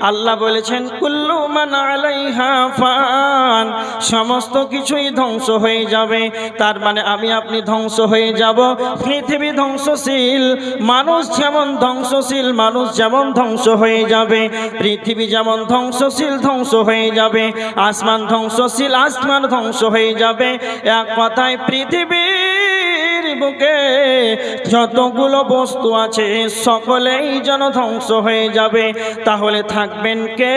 আল্লাহ বলেছেন কুল্লু মান আলাইহা ফান, সমস্ত কিছুই ধ্বংস হয়ে যাবে। তার মানে আমি আপনি ধ্বংস হয়ে যাব। পৃথিবী ধ্বংসশীল, মানুষ যেমন ধ্বংসশীল, মানুষ যেমন ধ্বংস হয়ে যাবে, পৃথিবী যেমন ধ্বংসশীল ধ্বংস হয়ে যাবে, আসমান ধ্বংসশীল আসমান ধ্বংস হয়ে যাবে। এক কথায় পৃথিবীর বুকে যতগুলো বস্তু আছে সকলেই যেন ধ্বংস হয়ে যাবে। তাহলে থাকবেন কে?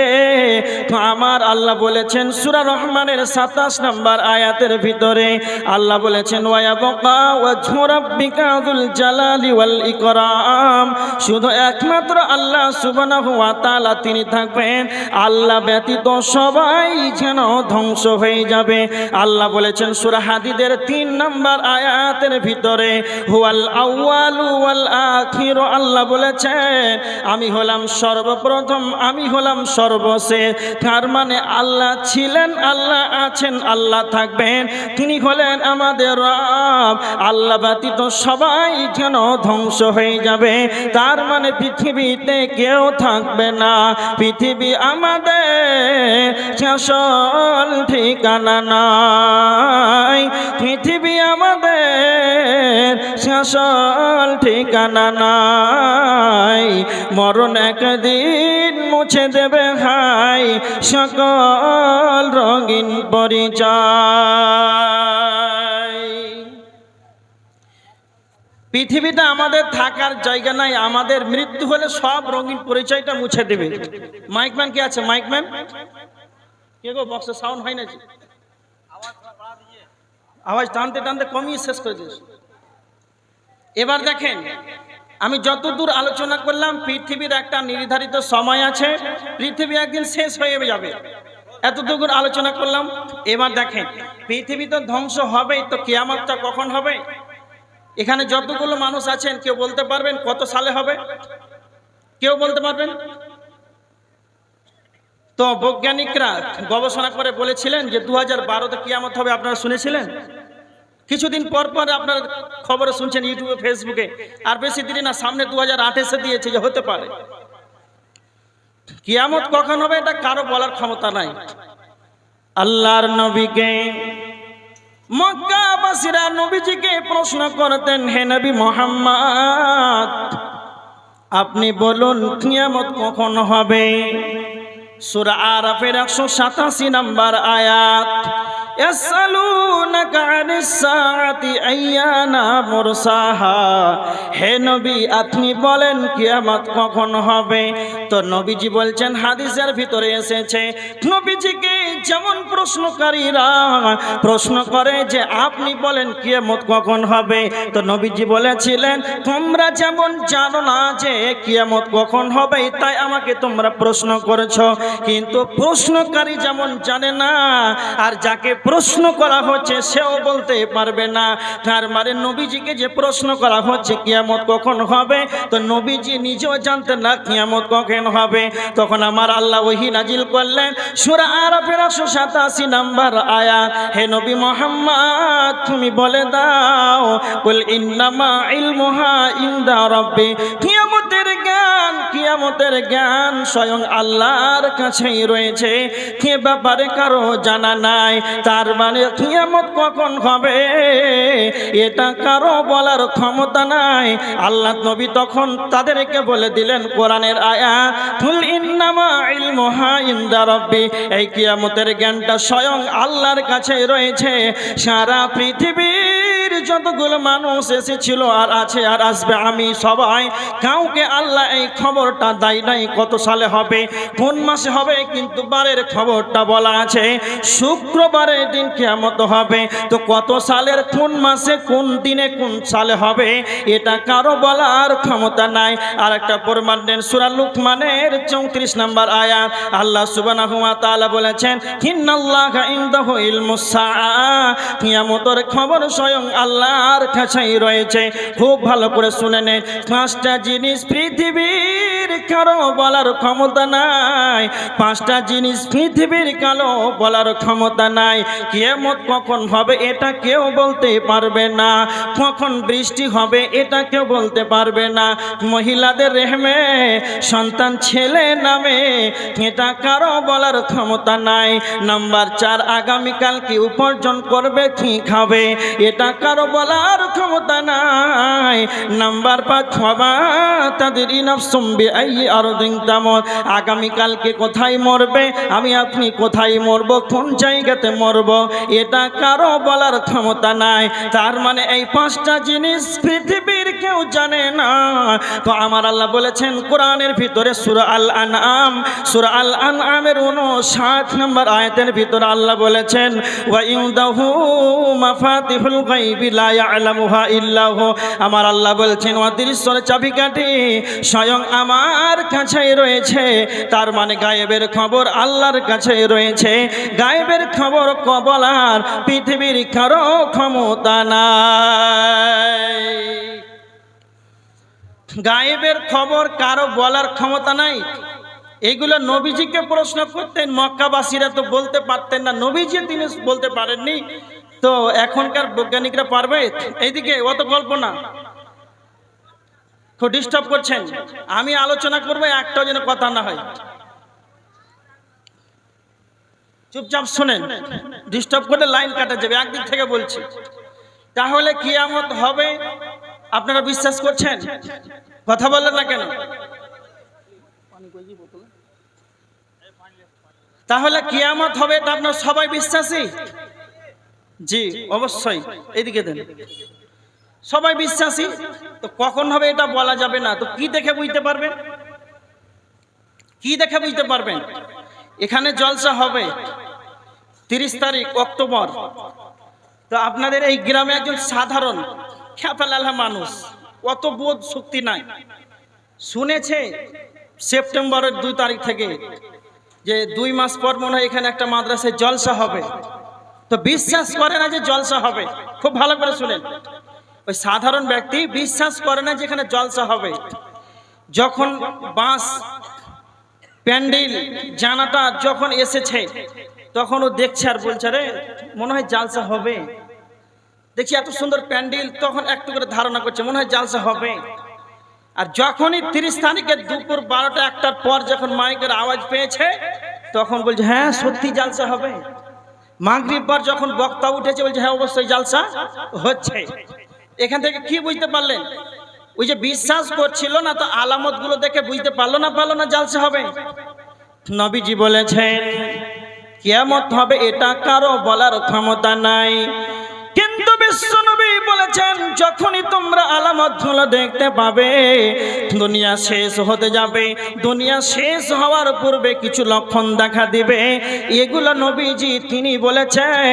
আমার আল্লাহ বলেছেন সূরা রহমানের 27 নম্বর আয়াতের ভিতরে আল্লাহ বলেছেন ওয়ায়াবকা ওয়াজহু রাব্বিকা যুল জালালি ওয়াল ইকরাম, শুধু একমাত্র আল্লাহ সুবহানাহু ওয়া তাআলা তিনি থাকবেন, আল্লাহ ব্যতীত সবাই যেন ধ্বংস হয়ে যাবে। আল্লাহ বলেছেন সূরা হাদীদের 3 নম্বর আয়াতের ভিতরে হুয়াল আউয়ালু ওয়াল আখির, আল্লাহ বলেছেন আমি হলাম সর্বপ্রথম, আমি হলাম সর্বশেষ। তার মানে আল্লাহ ছিলেন, আল্লাহ আছেন, আল্লাহ থাকবেন, তিনি হলেন আমাদের রব। আল্লাহ ব্যতীত সবাই যেন ধ্বংস হয়ে যাবে। তার মানে পৃথিবীতে কেউ থাকবে না, পৃথিবী আমাদের আসল ঠিকানা নাই, পৃথিবী আমাদের আসল ঠিকানা নাই। মরণ একদিন মুছে দেবে হাই সকল রঙিন পরিচয়। পৃথিবীটা আমাদের থাকার জায়গা নাই, আমাদের মৃত্যু হলে সব রঙিন পরিচয়টা মুছে দেবে। মাইকম্যান কে আছে? মাইকম্যান কে গো? বক্সে সাউন্ড হয় নাকি? আওয়াজ টানতে টানতে কমিয়ে শেষ করে দিয়েছে। এবার দেখেন, আমি যতদূর আলোচনা করলাম পৃথিবীর একটা নির্ধারিত সময় আছে, পৃথিবী একদিন শেষ হয়ে যাবে, এতটুকুর আলোচনা করলাম। এবার দেখেন পৃথিবী তো ধ্বংস হবেই, তো কিয়ামতটা কখন হবে? এখানে যতগুলো মানুষ আছেন কেউ বলতে পারবেন কত সালে হবে? কেউ বলতে পারবেন? তো বৈজ্ঞানিকরা গবেষণা করে বলেছিলেন যে 2012-তে কিয়ামত হবে, আপনারা শুনেছিলেন? কিছুদিন পর পর আপনার খবরে শুনছেন ইউটিউবে ফেসবুকে, আর বেশি দিন না, সামনে 2028-এ দিয়েছে যে হতে পারে। কিয়ামত কখন হবে এটা কারো বলার ক্ষমতা নাই। আল্লাহর নবীকে মক্কাবাসীরা নবীজিকে প্রশ্ন করতেন, হে নবী মুহাম্মদ আপনি বলুন কিয়ামত কখন হবে? সূরা আরাফের 187 নম্বর আয়াত, ইয়াসআলুনাকা আনিস সাআতি আইয়ানা মুরসাহা, হে নবী আপনি বলেন কিয়ামত কখন হবে? তো নবীজি বলছেন, হাদিসের ভিতরে এসেছে নবীজিকে যেমন প্রশ্নকারীরা প্রশ্ন করে যে আপনি বলেন কিয়ামত কখন হবে, তো নবীজি বলেছিলেন তোমরা যেমন জানো না যে কিয়ামত কখন হবে, তাই আমাকে তোমরা প্রশ্ন করেছো। কিন্তু প্রশ্নকারী যেমন জানে না, আর যাকে প্রশ্ন করা হচ্ছে সেও বলতে পারবে না। তার মানে নবীজিকে যে প্রশ্ন করা হচ্ছে কিয়ামত কখন হবে, তো নবীজি নিজেও জানতেন না কিয়ামত কখন হবে। তখন আমার আল্লাহ ওহী নাজিল করলেন সূরা আরাফের 187 নম্বর আয়াত, হে নবী মুহাম্মদ তুমি বলে দাও কুল ইন্নামা ইলমুহা ইনদা রাব্বি, কিয়ামতের জ্ঞান স্বয়ং আল্লাহর কাছেই রয়েছে, কে ব্যাপারে কারো জানা নাই। তার মানে কিয়ামত কখন হবে এটা কারো বলার ক্ষমতা নাই। আল্লাহ নবী তখন তাদেরকে বলে দিলেন কোরআনের আয়াত, কুল ইন্নামা ইলমুহা ইনদা রাব্বি, এই কিয়ামতের জ্ঞানটা স্বয়ং আল্লাহর কাছেই রয়েছে। সারা পৃথিবীর যতগুলো মানুষ এসেছিল আর আছে আর আসবে, আমি সবাই কাউকে আল্লাহ এই খবরটা দেয় নাই কত সালে হবে, কোন মাসে হবে, কিন্তু বারের খবরটা বলা আছে শুক্রবারের দিন কিয়ামত হবে। তো কত সালের কোন মাসে কোন দিনে কোন সালে হবে এটা কারো বলার ক্ষমতা নাই। আর একটা প্রমাণ দেন সূরা লুকমানের 34 নম্বর আয়াত, আল্লাহ সুবহানাহু ওয়া তাআলা বলেছেন ইন্নাল্লাহা ইনদাহু ইলমুস সাআ, কিয়ামতের খবর স্বয়ং আল্লাহর কাছেই রয়েছে। খুব ভালো করে শুনে নেন, পাঁচটা জিনিস পৃথিবীর কারো বলার ক্ষমতা নাই, পাঁচটা জিনিস পৃথিবীর কালো বলার ক্ষমতা নাই। কিয়ামত কখন হবে এটা কেউ বলতে পারবে না, কখন বৃষ্টি হবে এটা কেউ বলতে পারবে না, মহিলাদের রেহমে সন্তান ছেলে নামে এটা কারো বলার ক্ষমতা নাই। নাম্বার 4, আগামীকাল কি উপার্জন করবে কি খাবে এটা কারো বলার ক্ষমতা নাই। নাম্বার 5, বাবা তাদের ইনাফসুম বিআই আরদিন তামুত, আগামীকালকে কোথায় মরবে, আমি আপনি কোথায় মরব, কোন জায়গাতে মরব এটা কারো বলার ক্ষমতা নাই। তার মানে এই পাঁচটা জিনিস পৃথিবীর কেউ জানে না। তো আমার আল্লাহ বলেছেন কোরআনের ভিতরে সূরা আল আনআম, সূরা আল আনআমের 59 নম্বর আয়াতের ভিতরে আল্লাহ বলেছেন ওয়া ইনদাহু মাফাতিহুল গায়বি লা ইয়ালামুহা ইল্লা হু, আমার আল্লাহ বলছেন অদৃশ্যের চাবিকাঠি স্বয়ং আমার কাছেই রয়েছে। তার মানে গায়েবের খবর আল্লাহর কাছেই রয়েছে, গায়েবের খবর বলার পৃথিবীর কারো ক্ষমতা নাই। গায়েবের খবর কারো বলার ক্ষমতা নাই। এইগুলো নবীজিকে প্রশ্ন করতেন, মক্কাবাসীরা তো বলতে পারতেন না, নবীজি তিনি বলতে পারেননি, তো এখনকার বৈজ্ঞানিকরা পারবে? এইদিকে অত গল্প না, খুব ডিস্টার্ব করছেন। আমি আলোচনা করবো, একটাও যেন কথা না হয়, চুপচাপ শোনেন, ডিস্টার্ব করলে লাইন কাটা যাবে। একদিক থেকে বলছি, তাহলে কিয়ামত হবে আপনারা বিশ্বাস করছেন? কথা বলেন না কেন? তাহলে কিয়ামত হবে এটা আপনার সবাই বিশ্বাসী? জি অবশ্যই, এইদিকে দেন, সবাই বিশ্বাসী। তো কখন হবে এটা বলা যাবে না, তো কি দেখে বুঝতে পারবেন? কি দেখে বুঝতে পারবেন? এখানে জলসা হবে 30 তারিখ অক্টোবর। তো আপনাদের এই গ্রামে একজন সাধারণ খ্যাপালালা মানুষ, অত বোধ শক্তি নাই, শুনেছে সেপ্টেম্বরের 2 তারিখ থেকে যে 2 মাস পর মনে হয় এখানে একটা মাদ্রাসায় জলসা হবে, তো বিশ্বাস করে না যে জলসা হবে। খুব ভালো করে শুনেন, ওই সাধারণ ব্যক্তি বিশ্বাস করে না যে এখানে জলসা হবে। যখন বাঁশ প্যান্ডেল জানাটা যখন এসেছে তখন ও দেখছে আর বলছে রে মনে হয় জালসা হবে, দেখি এত সুন্দর প্যান্ডেল, তখন একটু করে ধারণা করছে মনে হয় জালসা হবে। আর যখনই 30 তারিখে দুপুর 12টা 1টার পর যখন মাইকের আওয়াজ পেয়েছে তখন বলছে হ্যাঁ সত্যি জালসা হবে। মাগরিব পর যখন বক্তা উঠেছে বলছে হ্যাঁ অবশ্যই জালসা হচ্ছে। এখান থেকে কি বুঝতে পারলেন? ওই যে বিশ্বাস করছিল না, তো আলামত গুলো দেখে বুঝতে পারলো না জালসা হবে। নবীজি বলেছেন কিয়ামত হবে এটা কারো বলার ক্ষমতা নাই, কিন্তু বিশ্বনবী বলেছেন যখনই তোমরা আলামতগুলো দেখতে পাবে দুনিয়া শেষ হতে যাবে, দুনিয়া শেষ হওয়ার পূর্বে কিছু লক্ষণ দেখা দিবে। এগুলো নবীজি তিনি বলেছেন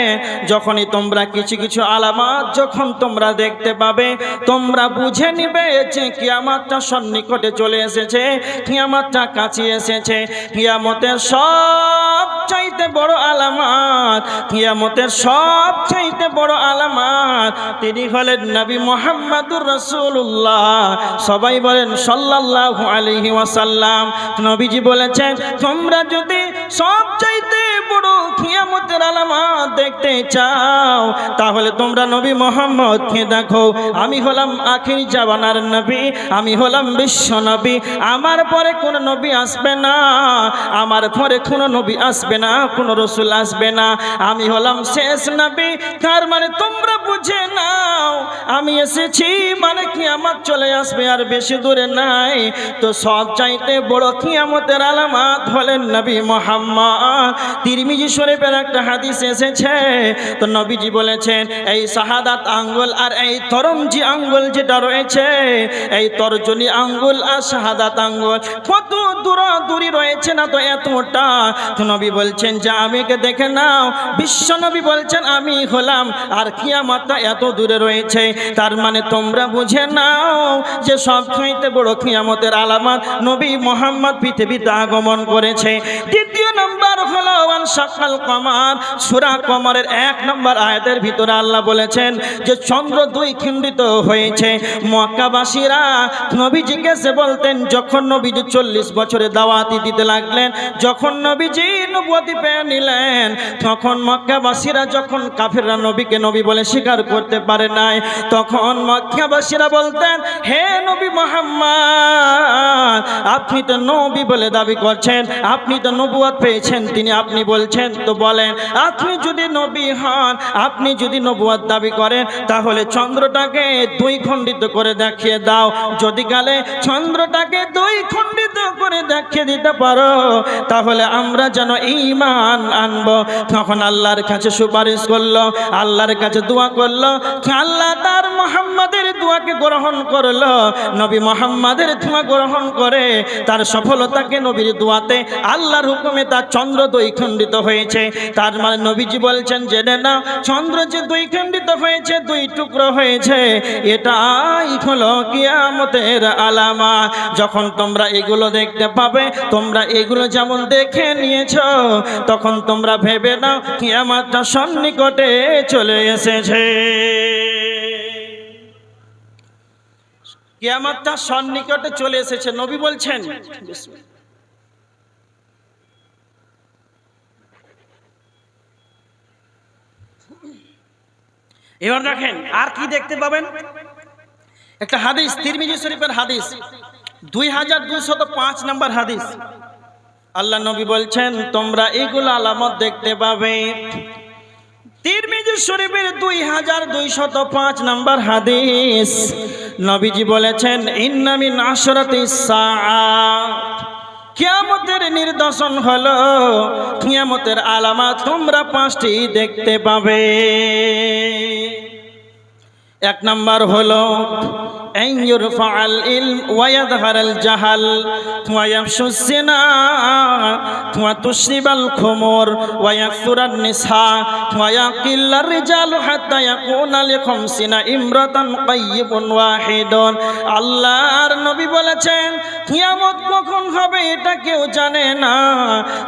যখনই তোমরা কিছু আলামত যখন তোমরা দেখতে পাবে তোমরা বুঝে নিবে যে কিয়ামতটা সন্নিকটে চলে এসেছে, কিয়ামতটা কাছে এসেছে। কিয়ামতের সবচাইতে বড় আলামত, কিয়ামতের সবচাইতে বড় আলামত তিনি হলেন নবী মুহাম্মদুর রাসূলুল্লাহ। সবাই বলেন সাল্লাল্লাহু আলাইহি ওয়াসাল্লাম। নবীজি বলেছেন তোমরা যদি সবচাইতে বড় কিয়ামতের আলামত দেখতে চাও তাহলে তোমরা নবী মুহাম্মদকে দেখো। আমি হলাম আখির জামানার নবী, আমি হলাম বিশ্ব নবী, আমার পরে কোন নবী আসবে না, আমার পরে কোন নবী আসবে না, কোন রাসূল আসবে না, আমি হলাম শেষ নবী। তার মানে তোমরা বুঝে নাও আমি এসেছি মানে কিয়ামত চলে আসবে, আর বেশি দূরে নাই। তো সবচাইতে বড় কিয়ামতের আলামত হলেন নবী মুহাম্মদ। তিরমিজি শরীফের একটা হাদিস এসেছে, তো নবীজি বলেছেন এই শাহাদাত আঙ্গুল আর এই তরমজি আঙ্গুল যেটা রয়েছে, এই তর্জনী আঙ্গুল আর শাহাদাত আঙ্গুল কত দূরাদূরি রয়েছে না, তো এতটা। তো নবী বলছেন যে আমিকে দেখে নাও, বিশ্ব নবী বলছেন আমি হলাম, আর কিয়ামতটা এত দূরে রয়েছে। তার মানে তোমরা বুঝে নাও যে সবচাইতে বড় কিয়ামতের আলামত নবী মুহাম্মদ পৃথিবীতে আগমন করেছে। দ্বিতীয় নাম্বার হলো ওয়ানশাক্কাল কমার, সূরা কমারের 1 নম্বর আয়াতের ভিতরে আল্লাহ বলেছেন যে চন্দ্র দুই খণ্ডিত হয়েছে। মক্কাবাসীরা নবীজিকে সে বলতেন, যখন নবীজি 40 বছরে দাওয়াতি দিতে লাগলেন, যখন নবীজি নবুয়তি পেয়ে নিলেন, তখন মক্কাবাসীরা, যখন কাফেররা নবীকে নবী বলে স্বীকার করতে পারে নাই, তখন মক্কাবাসীরা বলতেন, হে নবী মুহাম্মদ, আপনি তো নবী বলে দাবি করছেন, আপনি তো নবুয়ত পেয়েছেন, তিনি আপনি বলছেন, তো বলেন আপনি যদি নবী হন, আপনি যদি নবুয়ত দাবি করেন, তাহলে চন্দ্রটাকে দুই খণ্ডিত করে দেখিয়ে দাও। যদি গালে চন্দ্রটাকে দুই খণ্ডিত করে দেখিয়ে দিতে পারো, তাহলে আমরা যেন ঈমান আনবো। তখন আল্লাহর কাছে সুপারিশ করলো, আল্লাহর কাছে দোয়া করলো, আল্লাহ তার মুহাম্মাদের দোয়াকে গ্রহণ করলো। নবী মুহাম্মাদের দোয়া গ্রহণ করে তার সফলতাকে, নবীর দোয়াতে আল্লাহর হুকুমে তার চন্দ্র দুই খণ্ডিত হয়েছে। তার মানে নবীজি বলছেন, জেনে না, চন্দ্র যে দুই খণ্ডিত হয়েছে, দুই টুকরো হয়েছে, এটাই হলো কিয়ামতের আলামা। যখন তোমরা এগুলো দেখতে পাবে, তোমরা এগুলো যেমন দেখে নিয়েছো, তখন তোমরা ভেবে নাও কিয়ামতটা সন্নিকটে চলে এসেছে। কিয়ামতটা সন্নিকটে চলে এসেছে, নবী বলছেন। এবার দেখেন আর কি দেখতে পাবেন। একটা হাদিস, তিরমিজি শরীফের হাদিস, 2205 নম্বর হাদিস। আল্লাহ নবী বলছেন, তোমরা এগুলো আলামত দেখতে পাবে। তিরমিজি শরীফের 2205 নম্বর হাদিস, নবীজি বলেছেন, ইন্না মিন আশরাতিস সাআ, কিয়ামতের নিদর্শন হলো, কিয়ামতের আলামত তোমরা 5টি দেখতে পাবে। 1 নম্বর হলো আইয়ুরফাআল ইলম ওয়া ইয়াযহারাল জাহাল ওয়া ইয়াফশুস জিনা ওয়া তুশরিবাল খুমুর ওয়া ইয়াকসুরান নিসা ওয়া ইয়াকিল্লার রিজালু হাত্তা ইয়াকুনা লিখামসিনা ইমরাতান কাইয়িবুন ওয়াহিদুন। আল্লাহর নবী বলেছেন, কিয়ামত কখন হবে এটা কেউ জানে না,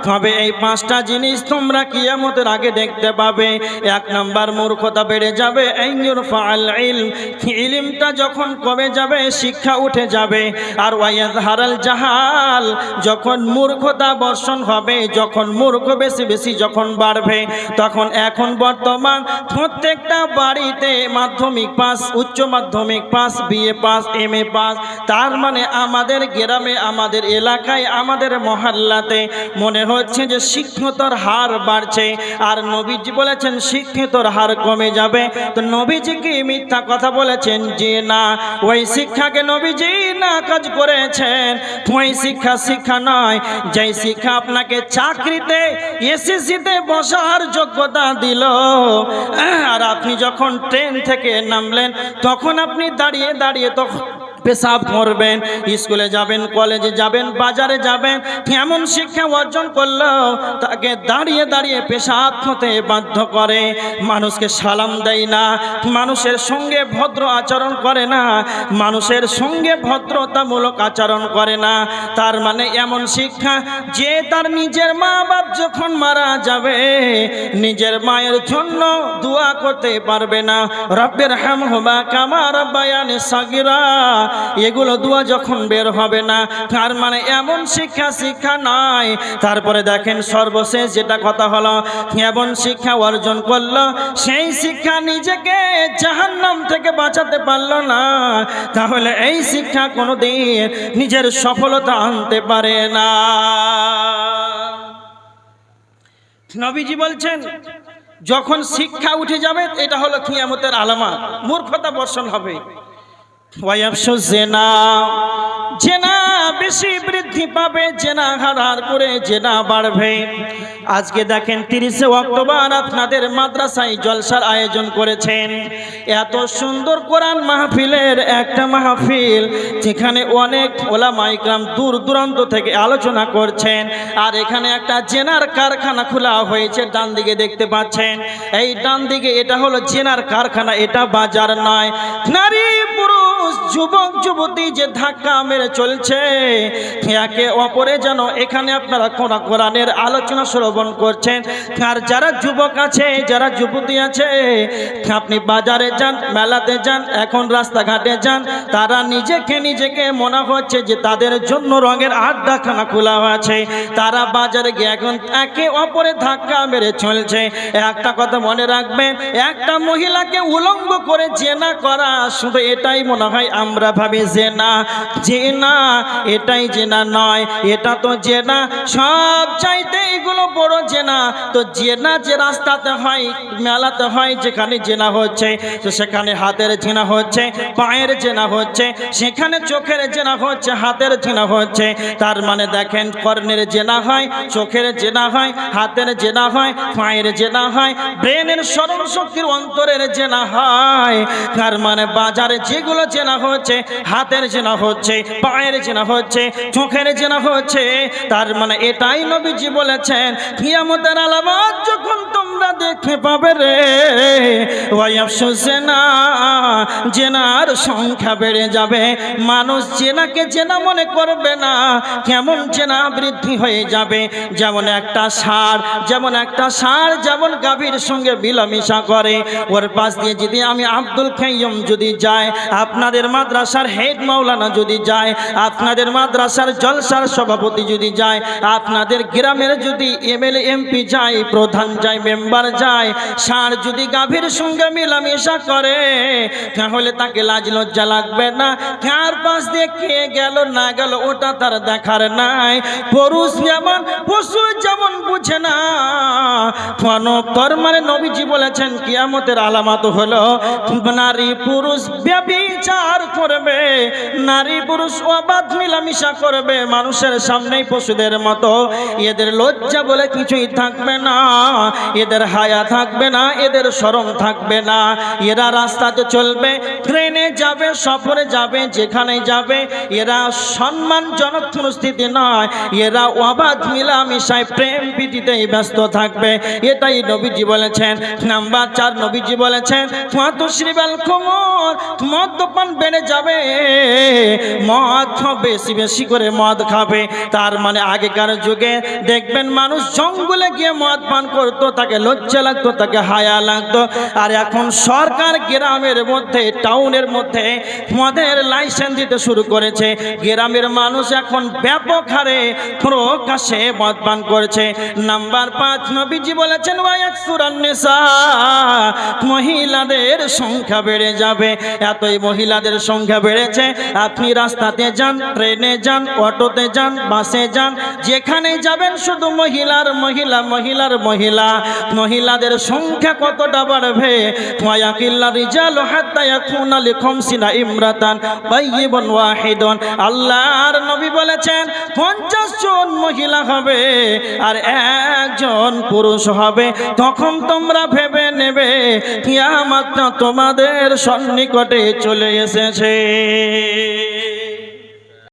তবে এই 5টা জিনিস তোমরা কিয়ামতের আগে দেখতে পাবে। 1 নম্বর, মূর্খতা বেড়ে যাবে। আইয়ুরফাআল ইলম, ইলমটা যখন কমে যাবে, শিক্ষা উঠে যাবে। আর ওয়ায়াযহারাল জাহাল, যখন মূর্খতা বর্ষণ হবে, যখন মূর্খ বেশি বেশি যখন বাড়বে, তখন এখন বর্তমান প্রত্যেকটা বাড়িতে মাধ্যমিক পাস, উচ্চ মাধ্যমিক pass, BA pass, MA pass. তার মানে আমাদের গ্রামে, আমাদের এলাকায়, আমাদের মহল্লাতে মনে হচ্ছে যে শিক্ষিতর হার বাড়ছে, আর নবীজি বলেছেন শিক্ষিতর হার কমে যাবে। তো নবীজি কি মিথ্যা কথা বলেছেন? যে না, ওই শিক্ষাকে নবীজি না কাজ করেছেন। ওই শিক্ষা নয়, যেই শিক্ষা আপনাকে চাকরিতে, এসএসসিতে বসার যোগ্যতা দিল, আর আপনি যখন ট্রেন থেকে নামলেন, তখন আপনি দাঁড়িয়ে দাঁড়িয়ে তখন পেশাব করবেন, স্কুলে যাবেন, কলেজে যাবেন, বাজারে যাবেন, এমন শিক্ষা অর্জন করলো তাকে দাঁড়িয়ে দাঁড়িয়ে পেশাব হতে বাধ্য করে। মানুষকে সালাম দেয় না, মানুষের সঙ্গে ভদ্র আচরণ করে না, মানুষের সঙ্গে ভদ্রতামূলক আচরণ করে না। তার মানে এমন শিক্ষা যে তার নিজের মা বাপ যখন মারা যাবে, নিজের মায়ের জন্য দোয়া করতে পারবে না, রব্বির হামহুমা কামা রাব্বায়ানি সাগীরা, এগুলো দোয়া যখন বের হবে না। তার মানে এমন শিক্ষা নয়। তারপরে দেখেন সর্বশেষ যেটা কথা হলো, এমন শিক্ষা অর্জন করলো, সেই শিক্ষা নিজেকে জাহান্নাম থেকে বাঁচাতে পারলো না, তাহলে এই শিক্ষা কোনোদিন নিজের সফলতা আনতে পারে না। নবীজি বলছেন, যখন শিক্ষা উঠে যাবে, এটা হলো কিয়ামতের আলামত, মূর্খতা বর্ষণ হবে। জেনা বেশি বৃদ্ধি পাবে, জেনা হার করে জেনা বাড়বে। আজকে দেখেন 30শে অক্টোবর আপনাদের মাদ্রাসায় জলসার আয়োজন করেছেন। এত সুন্দর কোরআন মাহফিলের একটা মাহফিল, যেখানে অনেক ওলামা ইকরাম দূর দূরান্ত থেকে আলোচনা করছেন। আর এখানে একটা জেনার কারখানা খোলা হয়েছে, ডান দিকে দেখতে পাচ্ছেন। এই ডান দিকে এটা হলো জেনার কারখানা, এটা বাজার নয়। নারী পুরুষ পুরুষ যুবক যুবতী যে ধাক্কা মেরে চলছে একে অপরে যেন এখানে আপনারা কোরআনের আলোচনা শ্রবণ করছেন। আর যারা যুবক আছে, যারা যুবতী আছে, আপনি বাজারে যান, মেলাতে যান, এখন রাস্তাঘাটে যান, তারা নিজেকে মনে হচ্ছে যে তাদের জন্য রঙের আড্ডাখানা খোলা আছে। তারা বাজারে গিয়ে এখন একে অপরে ধাক্কা মেরে চলছে। একটা কথা মনে রাখবেন, একটা মহিলাকে উলঙ্গ করে জেনা করা শুধু এটাই মনে হয় আমরা ভাবি জেনা, জেনা এটাই জেনা নয়, এটা তো জেনা সব চাইতে এগুলো বড় জেনা। তো জেনা যে রাস্তাতে হয়, মেলাতে হয়, যেখানে জেনা হচ্ছে তো সেখানে হাতের জেনা হচ্ছে, পায়ের জেনা হচ্ছে, সেখানে চোখের জেনা হচ্ছে, হাতের জেনা হচ্ছে। তার মানে দেখেন, কর্ণের জেনা হয়, চোখের জেনা হয়, হাতের জেনা হয়, পায়ের জেনা হয়, ব্রেনের স্মরণ শক্তির অন্তরের জেনা হয়। তার মানে বাজারে যেগুলো জেনা হচ্ছে, হাতের জেনা হচ্ছে, পায়ের জেনা হচ্ছে, চোখের জেনা হচ্ছে, তার মানে এটাই নবীজি বলেছেন কিয়ামতের আলামত যখন তোমরা দেখতে পাবে রে ওয়ায়াফশু জেনা, জেনার সংখ্যা বেড়ে যাবে। মানুষ জেনাকে জেনা মনে করবে না, কেমন জেনা বৃদ্ধি হয়ে যাবে। যেমন একটা ষাঁড়, যেমন গাভীর সঙ্গে মিলামিশা করে, ওর পাশ দিয়ে যদি আমি আব্দুল কাইয়ুম যদি যায়, আপনাদের মাদ্রাসার হেড মাওলানা যদি যায়, আপনাদের মাদ্রাসার জলসার সভাপতি যদি যায়, আপনাদের গ্রামের যদি এমএলএ এমপি যায়, প্রধান যায়, মেম্বার যায়, ষাঁড় যদি গাভীর সঙ্গে মিলামিশা করে তাহলে তাকে লাজ লজ্জা লাগবে না? কার পাশ দিয়ে কে গেল না গেল ওটা তার দেখার নাই। পুরুষ যেমন পশু যেমন বুঝে না, তার মানে নবীজি বলেছেন কিয়ামতের আলামত হলো নারী পুরুষ ব্যভিচার করবে, নারী পুরুষ অবাধ মিলামিশা করবে মানুষের সামনেই পশুদের মতো। এদের লজ্জা বলে কিছুই থাকবে না, এদের হায়া থাকবে না, এদের শরম থাকবে না। এরা রাস্তাতে চলবে, ট্রেনে যাবে, সফরে যাবে, যেখানে যাবে, এরা সম্মানজনক পরিস্থিতি নয়, এরা অবাধ মিলামিশায় প্রেম প্রীতিতেই ব্যস্ত থাকবে। এটাই নবীজি বলেছেন। নাম্বার 4 নবীজি বলেছেন ফাতুশরিবাল খুমর, মদ্যপান বেড়ে যাবে, মদ বেশি বেশি করে মদ খাবে। তার মানে আগেকার যুগে দেখবেন মানুষ জঙ্গলে গিয়ে মদ পান করতো, তাকে লজ্জা লাগতো, তাকে হায়া লাগতো। আর এখন সরকার গ্রামের মধ্যে, টাউনের মধ্যে মদের লাইসেন্স দিতে শুরু করেছে। গ্রামের মানুষ এখন ব্যাপক হারে প্রকাশ্যে মদ পান করেছে। নাম্বার 5 নবীজি বলেছেন ওয়ায়াকসুরান নিসা, মহিলাদের সংখ্যা বেড়ে যাবে। এতই মহিলাদের সংখ্যা বেড়েছে, আপনি রাস্তাতে যান, ট্রেনে যান, অটোতে যান, বাসে যান, যেখানে যাবেন শুধু মহিলার মহিলা, মহিলার মহিলা। মহিলাদের সংখ্যা কতটা বাড়বে? ওয়ায়াকিল্লা রিজালু হাত্তা ইয়াকুনা লিখামসিনা ইমরাতান তাইয়িবুন ওয়াহিদুন। আল্লাহর নবী বলেছেন 50 জন মহিলা হবে আর 1 জন পুরুষ হবে। তখন তোমরা ভেবে নেবে কিয়ামত তোমাদের সন্নিকটে চলে এসেছে।